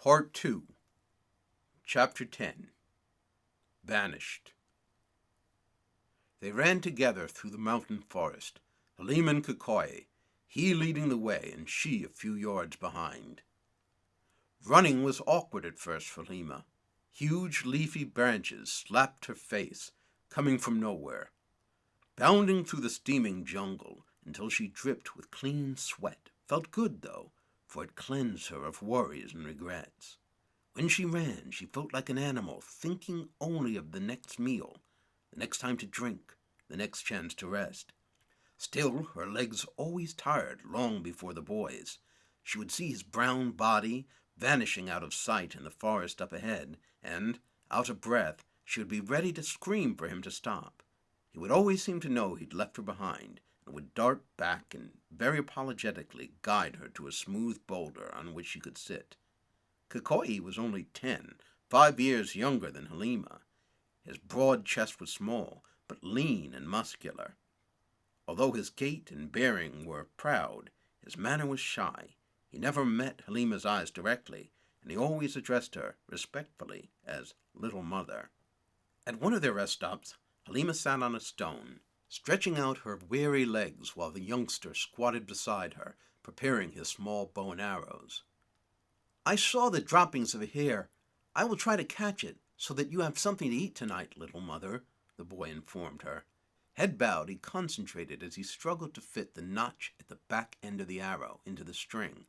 Part 2, Chapter 10, Vanished. They ran together through the mountain forest, Halima and Kikoy, he leading the way and she a few yards behind. Running was awkward at first for Halima. Huge leafy branches slapped her face, coming from nowhere. Bounding through the steaming jungle until she dripped with clean sweat felt good, though, for it cleansed her of worries and regrets. When she ran, she felt like an animal, thinking only of the next meal, the next time to drink, the next chance to rest. Still, her legs always tired long before the boys. She would see his brown body vanishing out of sight in the forest up ahead, and, out of breath, she would be ready to scream for him to stop. He would always seem to know he'd left her behind, and would dart back and very apologetically guide her to a smooth boulder on which she could sit. Kikoy was only 10, 5 years younger than Halima. His broad chest was small, but lean and muscular. Although his gait and bearing were proud, his manner was shy. He never met Halima's eyes directly, and he always addressed her respectfully as Little Mother. At one of their rest stops, Halima sat on a stone, stretching out her weary legs while the youngster squatted beside her, preparing his small bow and arrows. "I saw the droppings of a hare. I will try to catch it, so that you have something to eat tonight, Little Mother," the boy informed her. Head bowed, he concentrated as he struggled to fit the notch at the back end of the arrow into the string.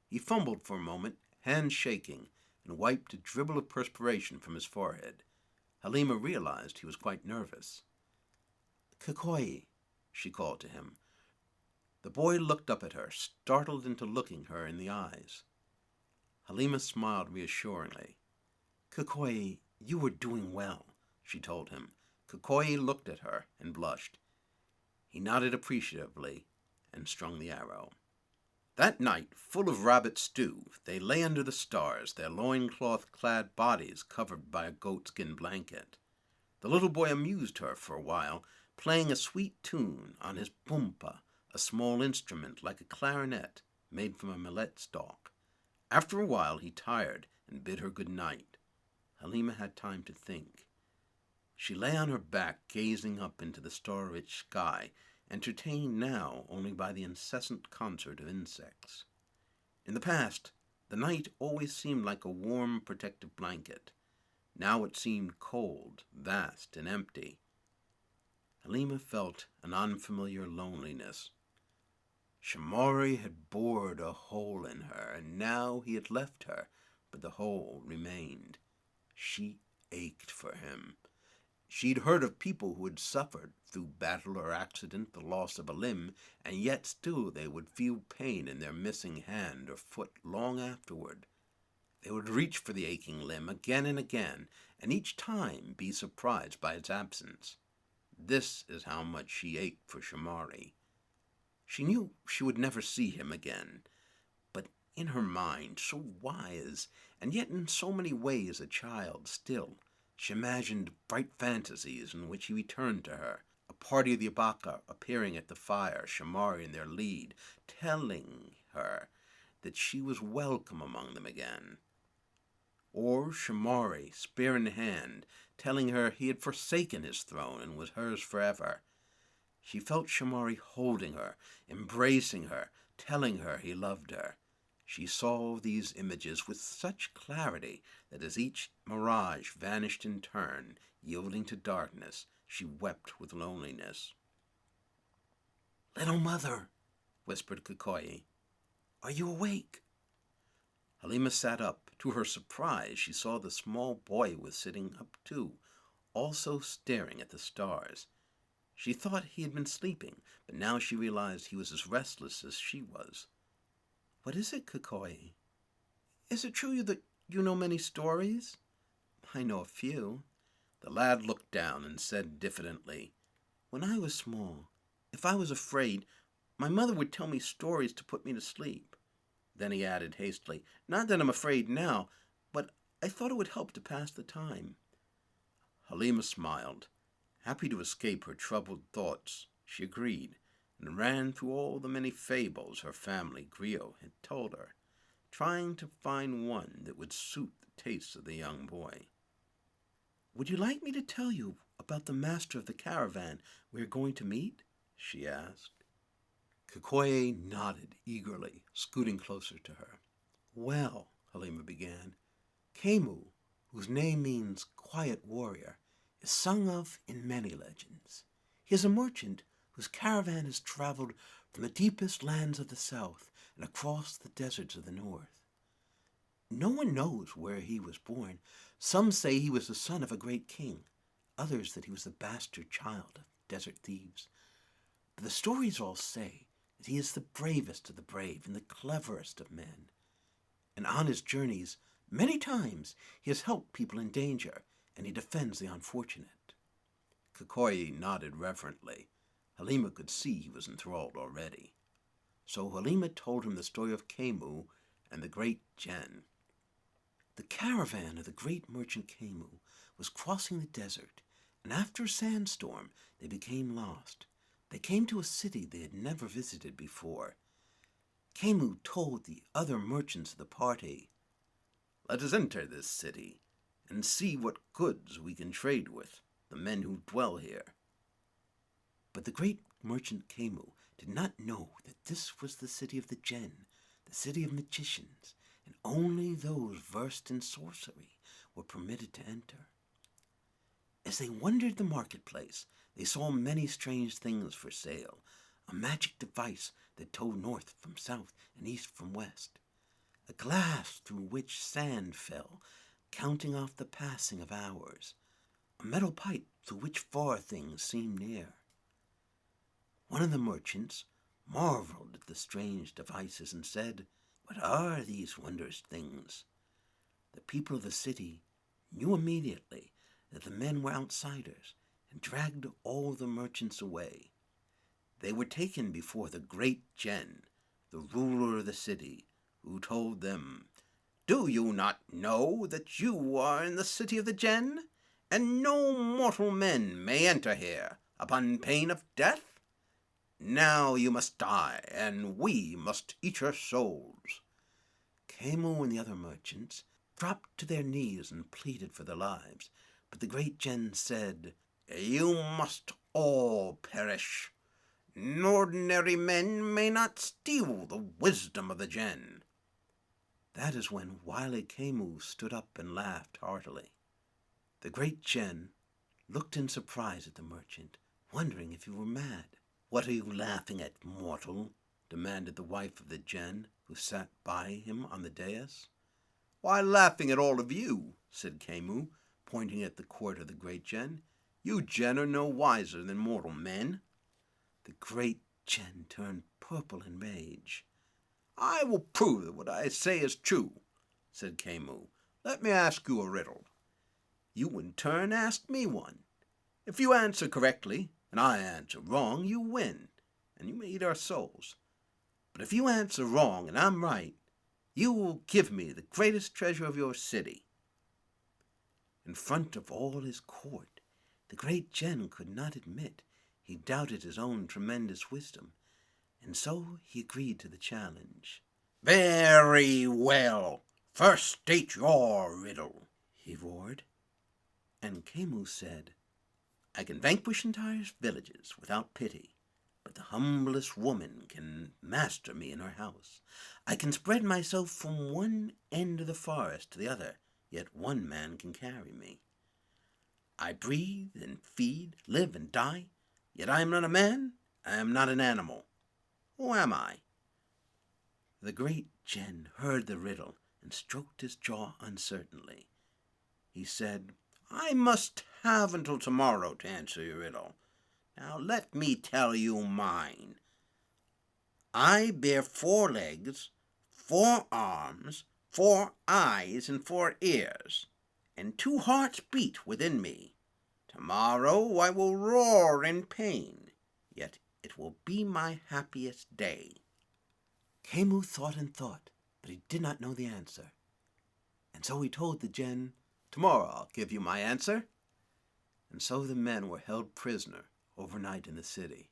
He fumbled for a moment, hands shaking, and wiped a dribble of perspiration from his forehead. Halima realized he was quite nervous. "Kikoy," she called to him. The boy looked up at her, startled into looking her in the eyes. Halima smiled reassuringly. "Kikoy, you were doing well," she told him. Kikoy looked at her and blushed. He nodded appreciatively and strung the arrow. That night, full of rabbit stew, they lay under the stars, their loincloth-clad bodies covered by a goatskin blanket. The little boy amused her for a while, playing a sweet tune on his bumpa, a small instrument like a clarinet made from a millet stalk. After a while he tired and bid her good night. Halima had time to think. She lay on her back, gazing up into the star-rich sky, entertained now only by the incessant concert of insects. In the past, the night always seemed like a warm, protective blanket. Now it seemed cold, vast, and empty. Halima felt an unfamiliar loneliness. Shamari had bored a hole in her, and now he had left her, but the hole remained. She ached for him. She'd heard of people who had suffered, through battle or accident, the loss of a limb, and yet still they would feel pain in their missing hand or foot long afterward. They would reach for the aching limb again and again, and each time be surprised by its absence. This is how much she ached for Shamari. She knew she would never see him again, but in her mind, so wise, and yet in so many ways a child still, she imagined bright fantasies in which he returned to her, a party of the Abaka appearing at the fire, Shamari in their lead, telling her that she was welcome among them again. Or Shamari, spear in hand, telling her he had forsaken his throne and was hers forever. She felt Shamari holding her, embracing her, telling her he loved her. She saw these images with such clarity that as each mirage vanished in turn, yielding to darkness, she wept with loneliness. "Little Mother," whispered Kikoy, "are you awake?" Halima sat up. To her surprise, she saw the small boy was sitting up too, also staring at the stars. She thought he had been sleeping, but now she realized he was as restless as she was. "What is it, Kikoy? Is it true that you know many stories?" "I know a few." The lad looked down and said diffidently, "When I was small, if I was afraid, my mother would tell me stories to put me to sleep." Then he added hastily, "Not that I'm afraid now, but I thought it would help to pass the time." Halima smiled. Happy to escape her troubled thoughts, she agreed, and ran through all the many fables her family griot had told her. trying to find one that would suit the tastes of the young boy. "Would you like me to tell you about the master of the caravan we are going to meet?" she asked. Kikoye nodded eagerly, scooting closer to her. "Well," Halima began, "Kemu, whose name means quiet warrior, is sung of in many legends. He is a merchant whose caravan has traveled from the deepest lands of the south and across the deserts of the north. No one knows where he was born. Some say he was the son of a great king, others that he was the bastard child of desert thieves. But the stories all say that he is the bravest of the brave and the cleverest of men. And on his journeys, many times, he has helped people in danger, and he defends the unfortunate." Kikoye nodded reverently. Halima could see he was enthralled already. So Halima told him the story of Kemu and the great Jen. The caravan of the great merchant Kemu was crossing the desert, and after a sandstorm they became lost. They came to a city they had never visited before. Kemu told the other merchants of the party, "Let us enter this city and see what goods we can trade with the men who dwell here." But the great merchant Kemu did not know that this was the city of the Jen, the city of magicians, and only those versed in sorcery were permitted to enter. As they wandered the marketplace, they saw many strange things for sale: a magic device that told north from south and east from west, a glass through which sand fell, counting off the passing of hours, a metal pipe through which far things seemed near. One of the merchants marveled at the strange devices and said, "What are these wondrous things?" The people of the city knew immediately that the men were outsiders and dragged all the merchants away. They were taken before the great Jen, the ruler of the city, who told them, "Do you not know that you are in the city of the Jen, and no mortal men may enter here upon pain of death? Now you must die, and we must eat your souls." Kemu and the other merchants dropped to their knees and pleaded for their lives, but the great Jen said, "You must all perish. Ordinary men may not steal the wisdom of the Jen." That is when wily Kemu stood up and laughed heartily. The great Jen looked in surprise at the merchant, wondering if he were mad. "What are you laughing at, mortal?" demanded the wife of the Jen, who sat by him on the dais. "Why, laughing at all of you," said Kemu, pointing at the court of the great Jen. "You Jen are no wiser than mortal men." The great Jen turned purple in rage. "I will prove that what I say is true," said Kemu. "Let me ask you a riddle. You in turn ask me one. If you answer correctly, and I answer wrong, you win, and you may eat our souls. But if you answer wrong and I'm right, you will give me the greatest treasure of your city." In front of all his court, the great Jen could not admit he doubted his own tremendous wisdom, and so he agreed to the challenge. "Very well. First state your riddle," he roared. And Kemu said, "I can vanquish entire villages without pity, but the humblest woman can master me in her house. I can spread myself from one end of the forest to the other, yet one man can carry me. I breathe and feed, live and die, yet I am not a man, I am not an animal. Who am I?" The great Jen heard the riddle and stroked his jaw uncertainly. He said, "I must have until tomorrow to answer your riddle. Now let me tell you mine. I bear 4 legs, 4 arms, 4 eyes, and 4 ears, and 2 hearts beat within me. Tomorrow I will roar in pain, yet it will be my happiest day." Kemu thought and thought, but he did not know the answer. And so he told the Jen, "Tomorrow I'll give you my answer." And so the men were held prisoner overnight in the city.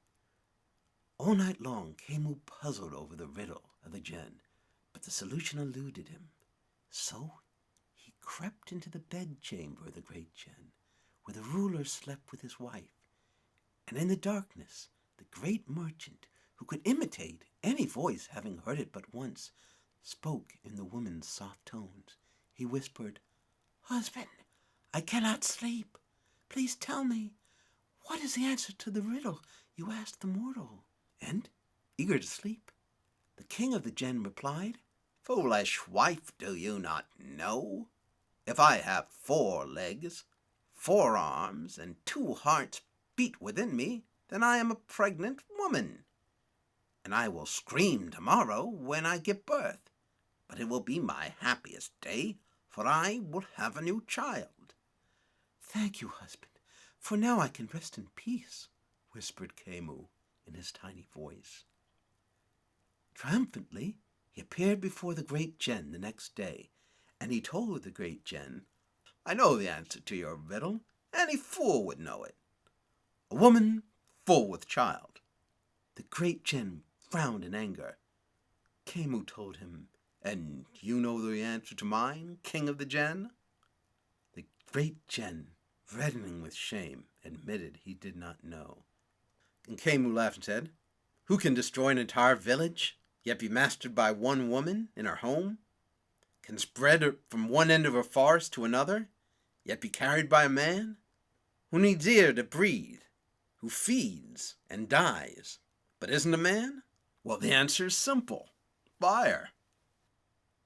All night long Kemu puzzled over the riddle of the Jen, but But the solution eluded him. So he crept into the bedchamber of the great Jen, where the ruler slept with his wife. And in the darkness, the great merchant, who could imitate any voice having heard it but once, spoke in the woman's soft tones. He whispered, "Husband, I cannot sleep. Please tell me, what is the answer to the riddle you asked the mortal?" And, eager to sleep, the king of the Jen replied, "Foolish wife, do you not know? If I have 4 legs, 4 arms, and 2 hearts beat within me, then I am a pregnant woman. And I will scream tomorrow when I give birth, but it will be my happiest day, for I will have a new child." "Thank you, husband, for now I can rest in peace," whispered Kemu in his tiny voice. Triumphantly, he appeared before the great Jen the next day, and he told the great Jen, "I know the answer to your riddle. Any fool would know it. A woman full with child." The great Jen frowned in anger. Kemu told him, "And you know the answer to mine, king of the Jen?" The great Jen, reddening with shame, admitted he did not know. And Kemu laughed and said, "Who can destroy an entire village, yet be mastered by one woman in her home? Can spread from one end of her forest to another, yet be carried by a man? Who needs air to breathe? Who feeds and dies, but isn't a man? Well, the answer is simple. Fire."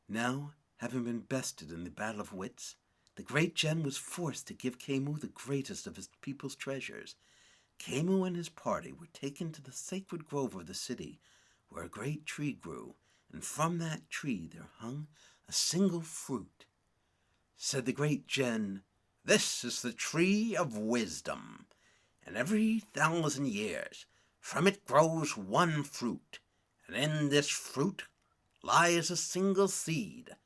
Now, having been bested in the battle of wits, the great Jen was forced to give Kemu the greatest of his people's treasures. Kemu and his party were taken to the sacred grove of the city, where a great tree grew, and from that tree there hung a single fruit. Said the great Jen, "This is the tree of wisdom, and every 1,000 years from it grows one fruit, and in this fruit lies a single seed,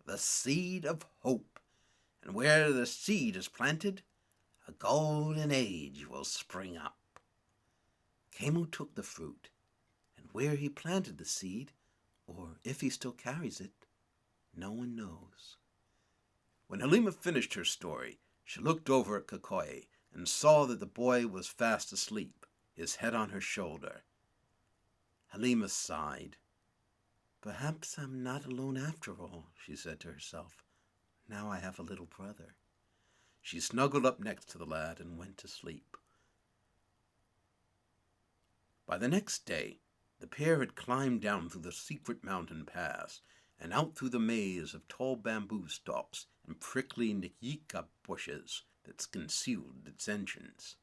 the seed of hope, and where the seed is planted, a golden age will spring up." Kemu took the fruit, and where he planted the seed, or if he still carries it, no one knows. When Halima finished her story, she looked over at Kikoye and saw that the boy was fast asleep, his head on her shoulder. Halima sighed. "Perhaps I'm not alone after all," she said to herself. "Now I have a little brother." She snuggled up next to the lad and went to sleep. By the next day, the pair had climbed down through the secret mountain pass and out through the maze of tall bamboo stalks and prickly nyika bushes that concealed its entrance.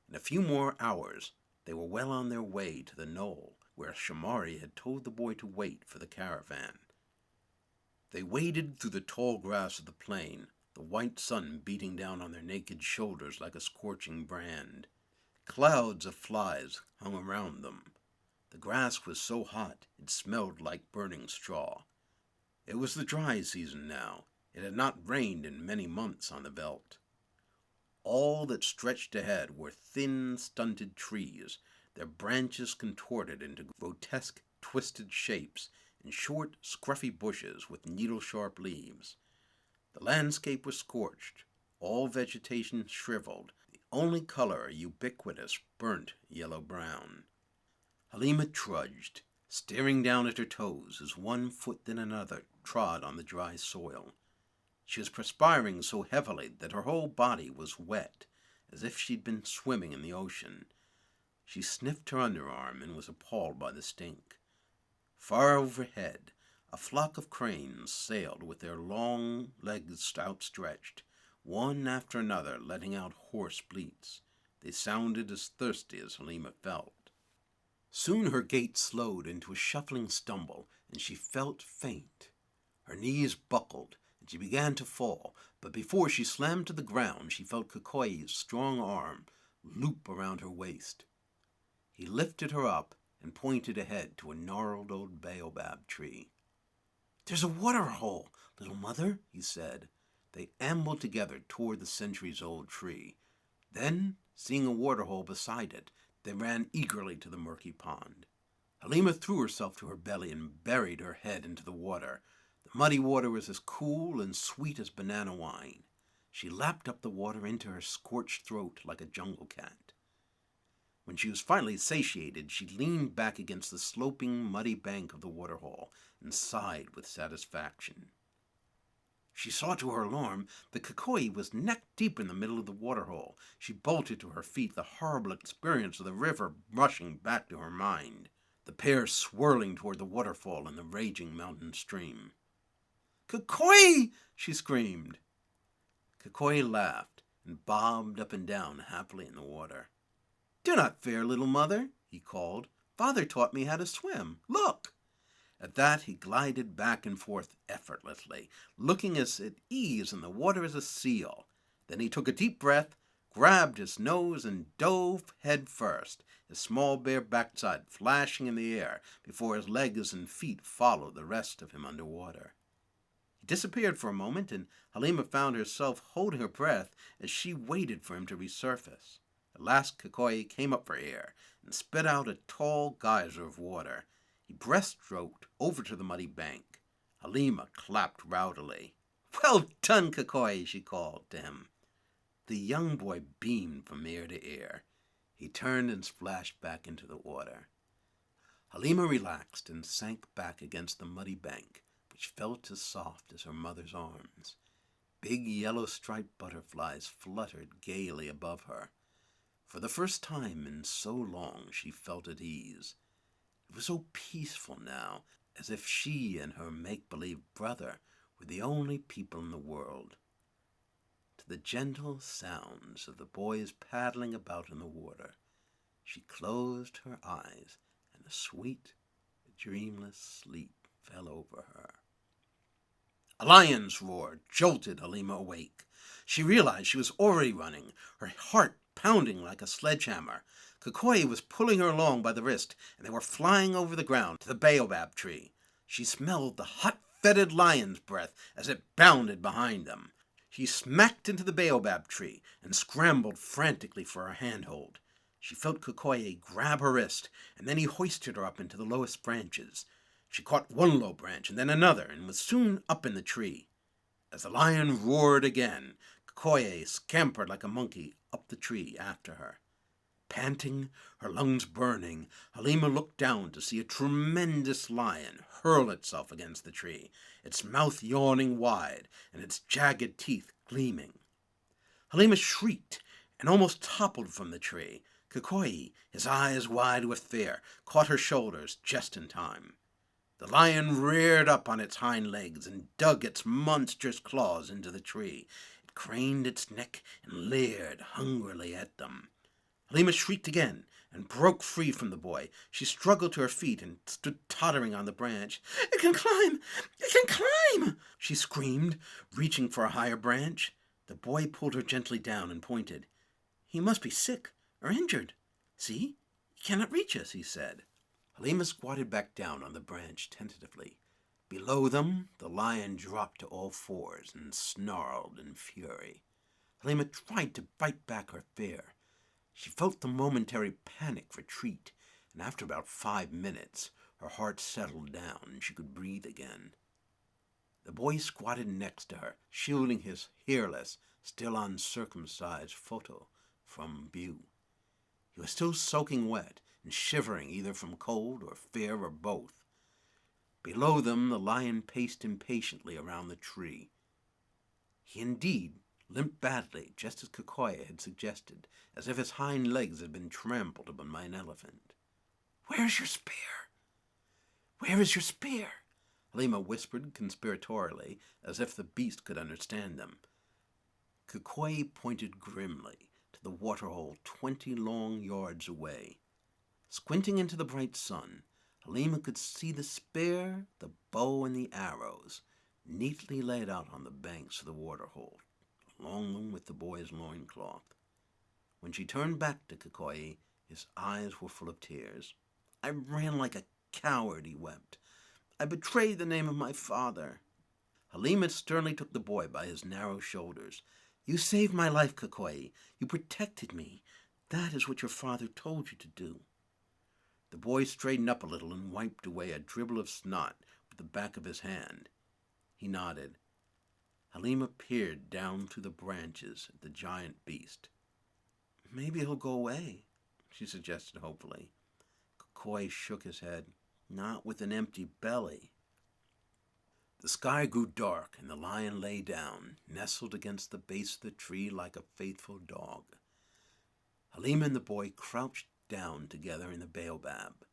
In a few more hours, they were well on their way to the knoll where Shamari had told the boy to wait for the caravan. They waded through the tall grass of the plain, the white sun beating down on their naked shoulders like a scorching brand. Clouds of flies hung around them. The grass was so hot it smelled like burning straw. It was the dry season now. It had not rained in many months on the veldt. All that stretched ahead were thin, stunted trees, their branches contorted into grotesque, twisted shapes, and short, scruffy bushes with needle-sharp leaves. The landscape was scorched, all vegetation shriveled, the only color a ubiquitous, burnt yellow-brown. Halima trudged, staring down at her toes as one foot then another trod on the dry soil. She was perspiring so heavily that her whole body was wet, as if she'd been swimming in the ocean. She sniffed her underarm and was appalled by the stink. Far overhead, a flock of cranes sailed with their long legs outstretched, one after another letting out hoarse bleats. They sounded as thirsty as Halima felt. Soon her gait slowed into a shuffling stumble, and she felt faint. Her knees buckled, and she began to fall, but before she slammed to the ground, she felt Kikoye's strong arm loop around her waist. He lifted her up and pointed ahead to a gnarled old baobab tree. "There's a water hole, little mother," he said. They ambled together toward the centuries-old tree. Then, seeing a water hole beside it, they ran eagerly to the murky pond. Halima threw herself to her belly and buried her head into the water. The muddy water was as cool and sweet as banana wine. She lapped up the water into her scorched throat like a jungle cat. When she was finally satiated, she leaned back against the sloping, muddy bank of the waterhole and sighed with satisfaction. She saw to her alarm that Kikoi was neck deep in the middle of the waterhole. She bolted to her feet, the horrible experience of the river rushing back to her mind, the pair swirling toward the waterfall and the raging mountain stream. "Kikoi!" she screamed. Kikoi laughed and bobbed up and down happily in the water. "Do not fear, little mother," he called. "Father taught me how to swim. Look!" At that he glided back and forth effortlessly, looking as at ease in the water as a seal. Then he took a deep breath, grabbed his nose, and dove head first, his small bare backside flashing in the air before his legs and feet followed the rest of him under water. He disappeared for a moment, and Halima found herself holding her breath as she waited for him to resurface. At last Kikoi came up for air and spit out a tall geyser of water. He breaststroked over to the muddy bank. Halima clapped rowdily. "Well done, Kikoi," she called to him. The young boy beamed from ear to ear. He turned and splashed back into the water. Halima relaxed and sank back against the muddy bank, which felt as soft as her mother's arms. Big yellow-striped butterflies fluttered gaily above her. For the first time in so long she felt at ease. It was so peaceful now, as if she and her make-believe brother were the only people in the world. To the gentle sounds of the boys paddling about in the water, she closed her eyes, and a sweet, dreamless sleep fell over her. A lion's roar jolted Halima awake. She realized she was already running, her heart pounding like a sledgehammer. Kikoi was pulling her along by the wrist, and they were flying over the ground to the baobab tree. She smelled the hot, fetid lion's breath as it bounded behind them. She smacked into the baobab tree and scrambled frantically for a handhold. She felt Kikoi grab her wrist, and then he hoisted her up into the lowest branches. She caught one low branch and then another, and was soon up in the tree. As the lion roared again, Kikoi scampered like a monkey up the tree after her. Panting, her lungs burning, Halima looked down to see a tremendous lion hurl itself against the tree, its mouth yawning wide and its jagged teeth gleaming. Halima shrieked and almost toppled from the tree. Kikoi, his eyes wide with fear, caught her shoulders just in time. The lion reared up on its hind legs and dug its monstrous claws into the tree. It craned its neck and leered hungrily at them. Halima shrieked again and broke free from the boy. She struggled to her feet and stood tottering on the branch. "It can climb! It can climb!" she screamed, reaching for a higher branch. The boy pulled her gently down and pointed. "He must be sick or injured. See, he cannot reach us," he said. Halima squatted back down on the branch tentatively. Below them, the lion dropped to all fours and snarled in fury. Halima tried to fight back her fear. She felt the momentary panic retreat, and after about 5 minutes, her heart settled down and she could breathe again. The boy squatted next to her, shielding his hairless, still uncircumcised photo from view. He was still soaking wet and shivering either from cold or fear or both. Below them, the lion paced impatiently around the tree. He indeed limped badly, just as Kikoi had suggested, as if his hind legs had been trampled upon by an elephant. "Where is your spear? Where is your spear?" Halima whispered conspiratorially, as if the beast could understand them. Kikoi pointed grimly to the waterhole 20 long yards away. Squinting into the bright sun, Halima could see the spear, the bow, and the arrows neatly laid out on the banks of the waterhole, along with the boy's loincloth. When she turned back to Kikoi, his eyes were full of tears. "I ran like a coward," he wept. "I betrayed the name of my father." Halima sternly took the boy by his narrow shoulders. "You saved my life, Kikoi. You protected me. That is what your father told you to do." The boy straightened up a little and wiped away a dribble of snot with the back of his hand. He nodded. Halima peered down through the branches at the giant beast. "Maybe he'll go away," she suggested hopefully. Kukoi shook his head. "Not with an empty belly." The sky grew dark, and the lion lay down, nestled against the base of the tree like a faithful dog. Halima and the boy crouched down together in the baobab.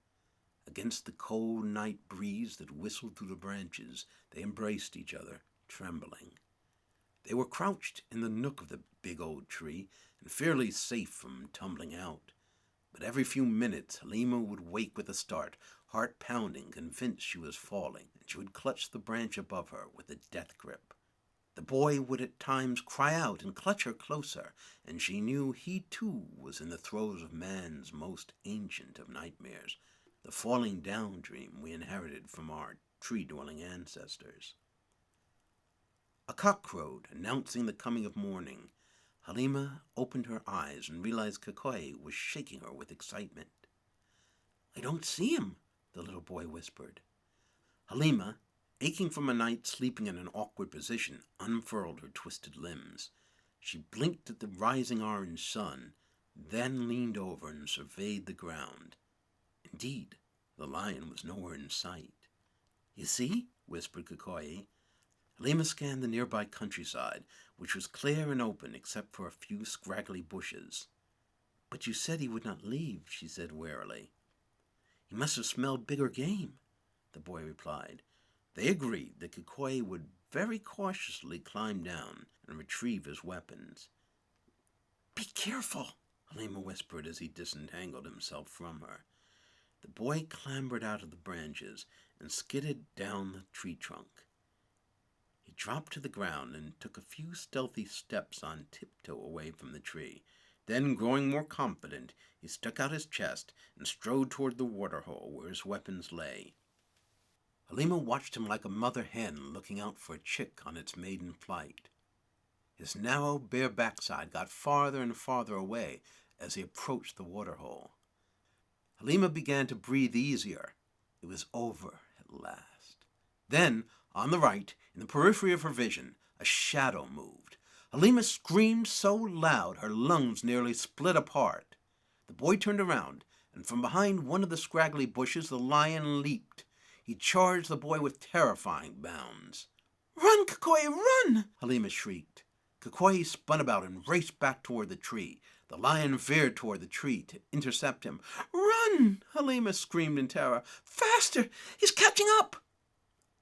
Against the cold night breeze that whistled through the branches, they embraced each other, trembling. They were crouched in the nook of the big old tree, and fairly safe from tumbling out. But every few minutes Halima would wake with a start, heart pounding, convinced she was falling, and she would clutch the branch above her with a death grip. The boy would at times cry out and clutch her closer, and she knew he too was in the throes of man's most ancient of nightmares, the falling down dream we inherited from our tree-dwelling ancestors. A cock crowed, announcing the coming of morning. Halima opened her eyes and realized Kukoi was shaking her with excitement. "I don't see him," the little boy whispered. Halima, aching from a night sleeping in an awkward position, unfurled her twisted limbs. She blinked at the rising orange sun, then leaned over and surveyed the ground. Indeed, the lion was nowhere in sight. "You see?" whispered Kukoi. Halima scanned the nearby countryside, which was clear and open except for a few scraggly bushes. "But you said he would not leave," she said warily. "He must have smelled bigger game," the boy replied. They agreed that Kukoi would very cautiously climb down and retrieve his weapons. "Be careful," Halima whispered as he disentangled himself from her. The boy clambered out of the branches and skidded down the tree trunk. He dropped to the ground and took a few stealthy steps on tiptoe away from the tree. Then, growing more confident, he stuck out his chest and strode toward the waterhole where his weapons lay. Halima watched him like a mother hen looking out for a chick on its maiden flight. His narrow, bare backside got farther and farther away as he approached the waterhole. Halima began to breathe easier. It was over at last. Then, on the right, in the periphery of her vision, a shadow moved. Halima screamed so loud her lungs nearly split apart. The boy turned around, and from behind one of the scraggly bushes the lion leaped. He charged the boy with terrifying bounds. "Run, Kukoi, run!" Halima shrieked. Kukoi spun about and raced back toward the tree. The lion veered toward the tree to intercept him. "Run!" Halima screamed in terror. "Faster! He's catching up!"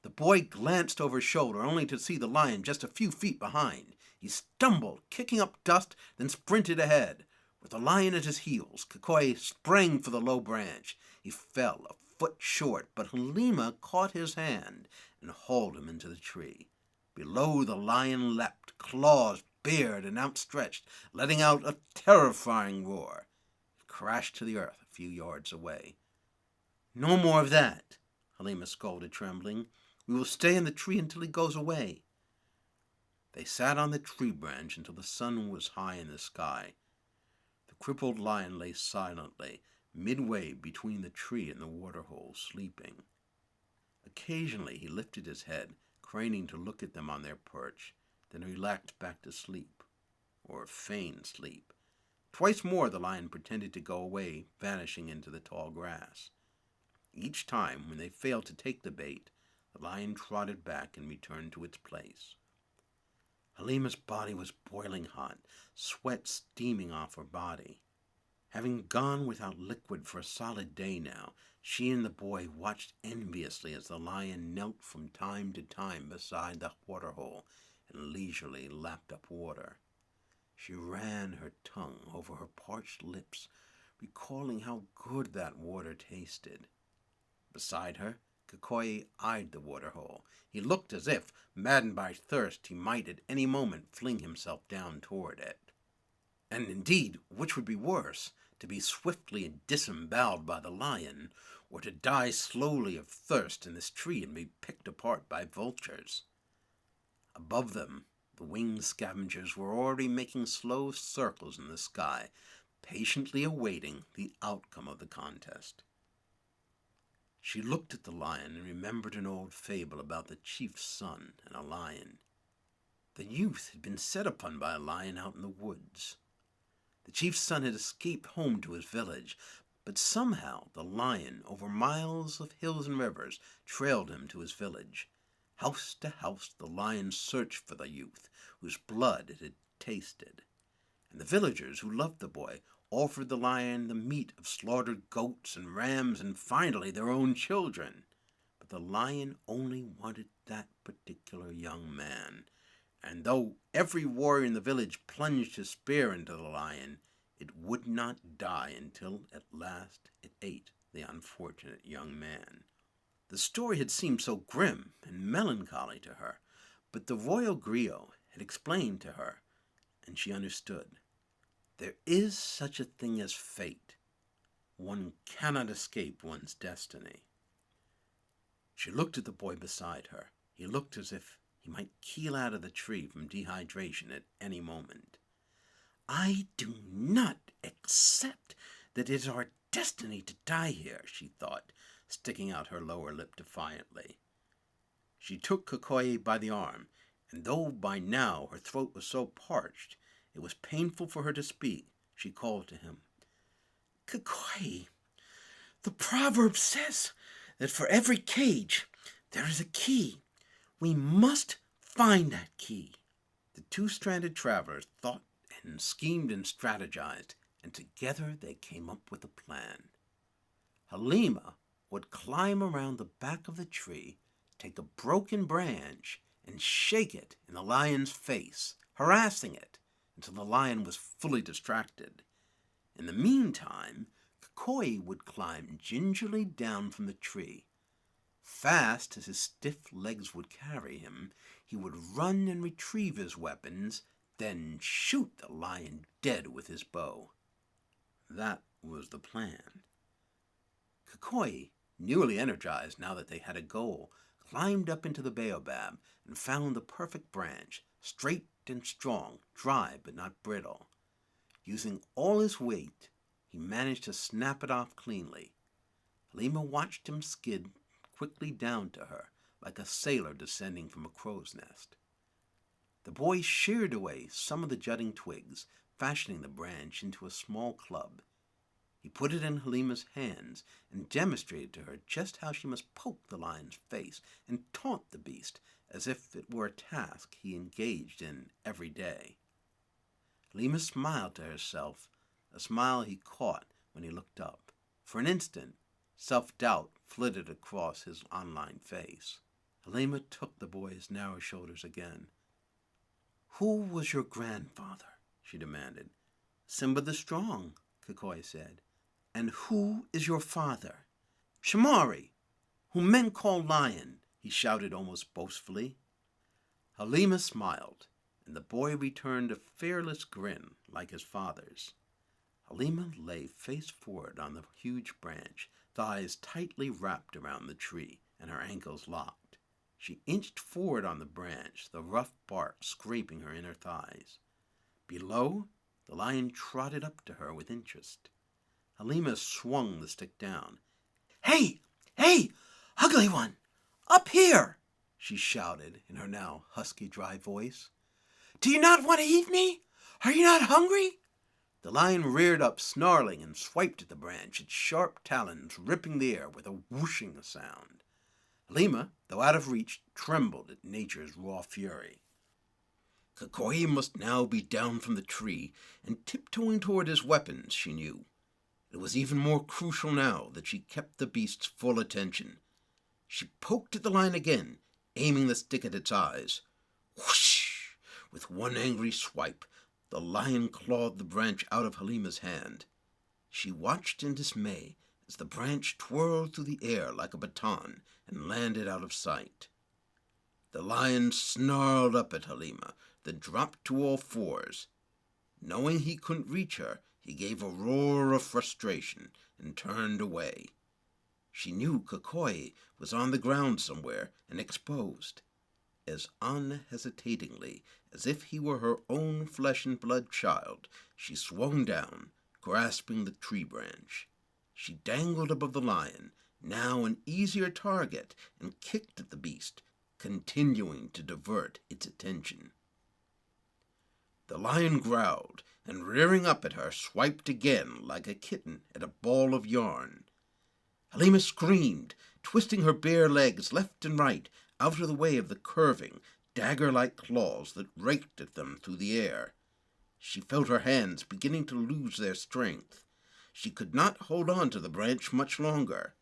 The boy glanced over his shoulder, only to see the lion just a few feet behind. He stumbled, kicking up dust, then sprinted ahead. With the lion at his heels, Kukoi sprang for the low branch. He fell a foot short, but Halima caught his hand and hauled him into the tree. Below, the lion leapt, claws bared and outstretched, letting out a terrifying roar. It crashed to the earth a few yards away. "No more of that," Halima scolded, trembling. "We will stay in the tree until he goes away." They sat on the tree branch until the sun was high in the sky. The crippled lion lay silently, midway between the tree and the waterhole, sleeping. Occasionally he lifted his head, craning to look at them on their perch, then relaxed back to sleep, or feigned sleep. Twice more the lion pretended to go away, vanishing into the tall grass. Each time, when they failed to take the bait, the lion trotted back and returned to its place. Halima's body was boiling hot, sweat steaming off her body. Having gone without liquid for a solid day now, she and the boy watched enviously as the lion knelt from time to time beside the waterhole and leisurely lapped up water. She ran her tongue over her parched lips, recalling how good that water tasted. Beside her, Kukoi eyed the waterhole. He looked as if, maddened by thirst, he might at any moment fling himself down toward it. And indeed, which would be worse, to be swiftly disemboweled by the lion, or to die slowly of thirst in this tree and be picked apart by vultures? Above them, the winged scavengers were already making slow circles in the sky, patiently awaiting the outcome of the contest. She looked at the lion and remembered an old fable about the chief's son and a lion. The youth had been set upon by a lion out in the woods. The chief's son had escaped home to his village, but somehow the lion, over miles of hills and rivers, trailed him to his village. House to house the lion searched for the youth, whose blood it had tasted. And the villagers, who loved the boy, offered the lion the meat of slaughtered goats and rams and finally their own children. But the lion only wanted that particular young man, and though every warrior in the village plunged his spear into the lion, it would not die until at last it ate the unfortunate young man. The story had seemed so grim and melancholy to her, but the royal griot had explained to her, and she understood. There is such a thing as fate. One cannot escape one's destiny. She looked at the boy beside her. He looked as if he might keel out of the tree from dehydration at any moment. I do not accept that it is our destiny to die here, she thought, sticking out her lower lip defiantly. She took Kikoye by the arm, and though by now her throat was so parched, it was painful for her to speak, she called to him. Kikoye, the proverb says that for every cage there is a key. We must find that key. The two-stranded travelers thought and schemed and strategized, and together they came up with a plan. Halima would climb around the back of the tree, take a broken branch, and shake it in the lion's face, harassing it until the lion was fully distracted. In the meantime, Kikoye would climb gingerly down from the tree. Fast as his stiff legs would carry him, he would run and retrieve his weapons, then shoot the lion dead with his bow. That was the plan. Kikoye, newly energized now that they had a goal, climbed up into the baobab and found the perfect branch, straight and strong, dry but not brittle. Using all his weight, he managed to snap it off cleanly. Halima watched him skid quickly down to her, like a sailor descending from a crow's nest. The boy sheared away some of the jutting twigs, fashioning the branch into a small club. He put it in Halima's hands and demonstrated to her just how she must poke the lion's face and taunt the beast as if it were a task he engaged in every day. Halima smiled to herself, a smile he caught when he looked up. For an instant, self-doubt flitted across his online face. Halima took the boy's narrow shoulders again. Who was your grandfather? She demanded. Simba the Strong, Kikoye said. And who is your father? Shamari, whom men call Lion, he shouted almost boastfully. Halima smiled, and the boy returned a fearless grin like his father's. Halima lay face forward on the huge branch, thighs tightly wrapped around the tree and her ankles locked. She inched forward on the branch, the rough bark scraping her inner thighs. Below, the lion trotted up to her with interest. Halima swung the stick down. Hey! Hey! Ugly one! Up here! She shouted in her now husky, dry voice. Do you not want to eat me? Are you not hungry? The lion reared up, snarling, and swiped at the branch, its sharp talons ripping the air with a whooshing sound. Halima, though out of reach, trembled at nature's raw fury. Kikoye must now be down from the tree and tiptoeing toward his weapons, she knew. It was even more crucial now that she kept the beast's full attention. She poked at the lion again, aiming the stick at its eyes. Whoosh! With one angry swipe, the lion clawed the branch out of Halima's hand. She watched in dismay as the branch twirled through the air like a baton and landed out of sight. The lion snarled up at Halima, then dropped to all fours. Knowing he couldn't reach her, he gave a roar of frustration and turned away. She knew Kikoye was on the ground somewhere and exposed. As unhesitatingly as if he were her own flesh-and-blood child, she swung down, grasping the tree branch. She dangled above the lion now an easier target, and kicked at the beast, continuing to divert its attention. The lion growled, and rearing up at her, swiped again like a kitten at a ball of yarn. Halima screamed, twisting her bare legs left and right out of the way of the curving, dagger-like claws that raked at them through the air. She felt her hands beginning to lose their strength. She could not hold on to the branch much longer.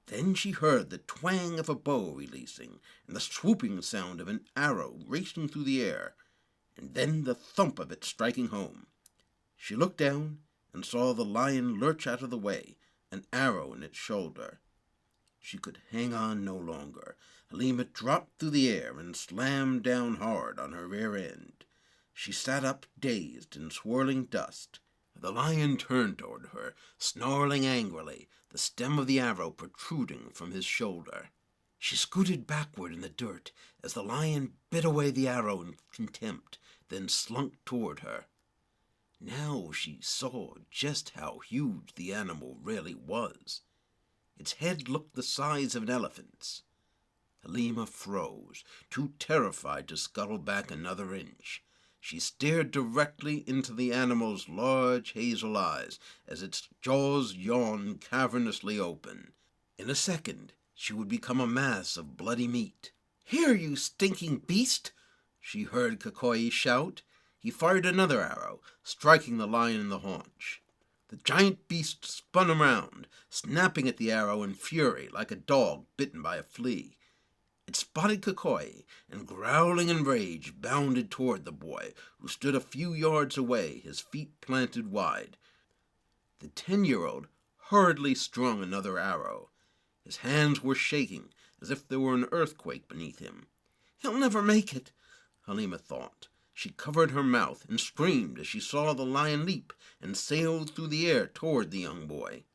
Then she heard the twang of a bow releasing, and the swooping sound of an arrow racing through the air, and then the thump of it striking home. She looked down and saw the lion lurch out of the way, an arrow in its shoulder. She could hang on no longer. Halima dropped through the air and slammed down hard on her rear end. She sat up, dazed in swirling dust. The lion turned toward her, snarling angrily, the stem of the arrow protruding from his shoulder. She scooted backward in the dirt as the lion bit away the arrow in contempt, then slunk toward her. Now she saw just how huge the animal really was. Its head looked the size of an elephant's. Halima froze, too terrified to scuttle back another inch. She stared directly into the animal's large hazel eyes as its jaws yawned cavernously open. In a second, she would become a mass of bloody meat. "Here, you stinking beast!" she heard Kukoi shout. He fired another arrow, striking the lion in the haunch. The giant beast spun around, snapping at the arrow in fury like a dog bitten by a flea. It spotted Kukoi, and growling in rage, bounded toward the boy, who stood a few yards away, his feet planted wide. The 10-year-old hurriedly strung another arrow. His hands were shaking, as if there were an earthquake beneath him. "He'll never make it," Halima thought. She covered her mouth and screamed as she saw the lion leap and sailed through the air toward the young boy.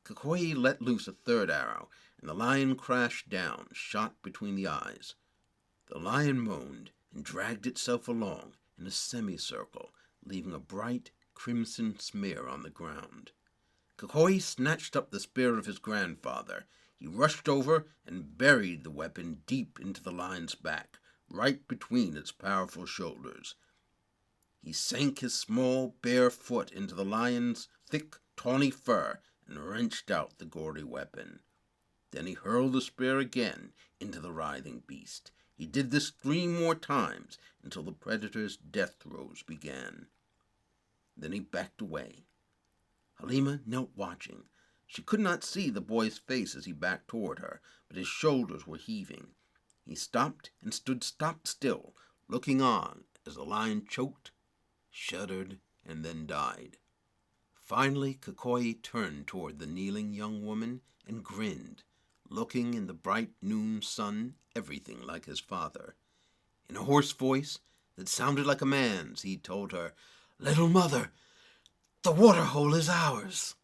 Kukoi let loose a third arrow, and the lion crashed down, shot between the eyes. The lion moaned and dragged itself along in a semicircle, leaving a bright crimson smear on the ground. Kukoi snatched up the spear of his grandfather. He rushed over and buried the weapon deep into the lion's back, right between its powerful shoulders. He sank his small, bare foot into the lion's thick, tawny fur and wrenched out the gory weapon. Then he hurled the spear again into the writhing beast. He did this 3 more times until the predator's death throes began. Then he backed away. Halima knelt watching. She could not see the boy's face as he backed toward her, but his shoulders were heaving. He stopped and stood stock still, looking on as the lion choked, shuddered, and then died. Finally, Kukoi turned toward the kneeling young woman and grinned, looking in the bright noon sun everything like his father. In a hoarse voice that sounded like a man's, he told her, "Little mother, the water hole is ours."